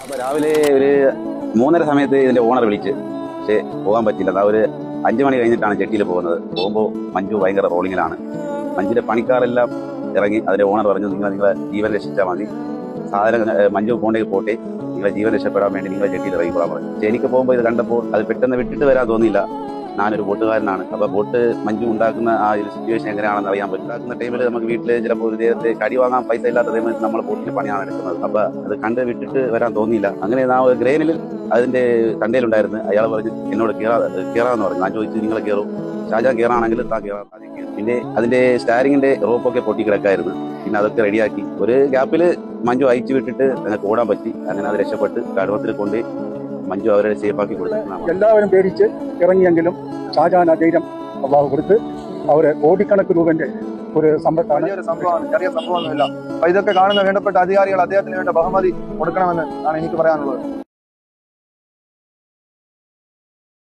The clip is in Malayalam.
അപ്പൊ രാവിലെ ഒരു 3:30 സമയത്ത് ഇതിന്റെ ഓണർ വിളിച്ച്, പക്ഷെ പോകാൻ പറ്റില്ല. അതാ ഒരു 5 മണി കഴിഞ്ഞിട്ടാണ് ജെട്ടിയിൽ പോകുന്നത്. പോകുമ്പോൾ മഞ്ജു ഭയങ്കര റോളിങ്ങിലാണ്. മഞ്ജുവിന്റെ പണിക്കാരെല്ലാം ഇറങ്ങി. അതിന്റെ ഓണർ പറഞ്ഞു, നിങ്ങളെ ജീവൻ രക്ഷിച്ചാൽ മതി, സാധനം മഞ്ജു പോകേക്ക് പോട്ടെ, നിങ്ങളെ ജീവൻ രക്ഷപ്പെടാൻ വേണ്ടി നിങ്ങളെ ജെട്ടിയിൽ ഇറങ്ങിക്കൊള്ളാൻ പറഞ്ഞു. പക്ഷെ എനിക്ക് പോകുമ്പോൾ ഇത് കണ്ടപ്പോൾ അത് പെട്ടെന്ന് വിട്ടിട്ട് വരാൻ തോന്നിയില്ല. ഞാനൊരു ബോട്ടുകാരനാണ്. അപ്പൊ ബോട്ട് മഞ്ജു ഉണ്ടാക്കുന്ന ആ ഒരു സിറ്റുവേഷൻ എങ്ങനെയാണെന്ന് അറിയാൻ പറ്റും. ഉണ്ടാക്കുന്ന ടൈമിൽ നമുക്ക് വീട്ടിൽ ചിലപ്പോൾ ഒരു നേരത്തെ കടി വാങ്ങാൻ പൈസ ഇല്ലാത്ത ടൈമിൽ നമ്മൾ ബോട്ടിൽ പണിയാണ് എടുക്കുന്നത്. അപ്പൊ അത് കണ്ട് വിട്ടിട്ട് വരാൻ തോന്നിയില്ല. അങ്ങനെ ആ ഒരു ഗ്രേനിൽ അതിന്റെ തണ്ടയിലുണ്ടായിരുന്നു. അയാൾ പറഞ്ഞു എന്നോട് കയറാന്ന് പറഞ്ഞു. ഞാൻ ചോദിച്ചു, നിങ്ങൾ കയറും? ഷാജാൻ കയറാണെങ്കിൽ താ കയറാം. പിന്നെ അതിന്റെ സ്റ്റാരിങ്ങിന്റെ റോപ്പൊക്കെ പൊട്ടി കിടക്കായിരുന്നു. പിന്നെ അതൊക്കെ റെഡിയാക്കി ഒരു ഗ്യാപ്പിൽ മഞ്ജു അയച്ചു വിട്ടിട്ട് ഞങ്ങൾക്ക് ഓടാൻ പറ്റി. അങ്ങനെ അത് രക്ഷപ്പെട്ട് കടുവത്തിൽ കൊണ്ട് മഞ്ജു അവരെ സേഫാക്കി കൊടുത്തു. എല്ലാവരും പേടിച്ച് ഇറങ്ങിയെങ്കിലും ഷാജാൻ ധൈര്യം അള്ളാഹു കൊടുത്ത് അവര് കോടിക്കണക്കിന് രൂപന്റെ ഒരു സമ്പത്താണ്. ചെറിയ സംഭവമൊന്നുമില്ല. അപ്പൊ ഇതൊക്കെ കാണുന്ന വേണ്ടപ്പെട്ട അധികാരികൾ അദ്ദേഹത്തിന് വേണ്ട ബഹുമതി കൊടുക്കണമെന്ന് ആണ് എനിക്ക് പറയാനുള്ളത്.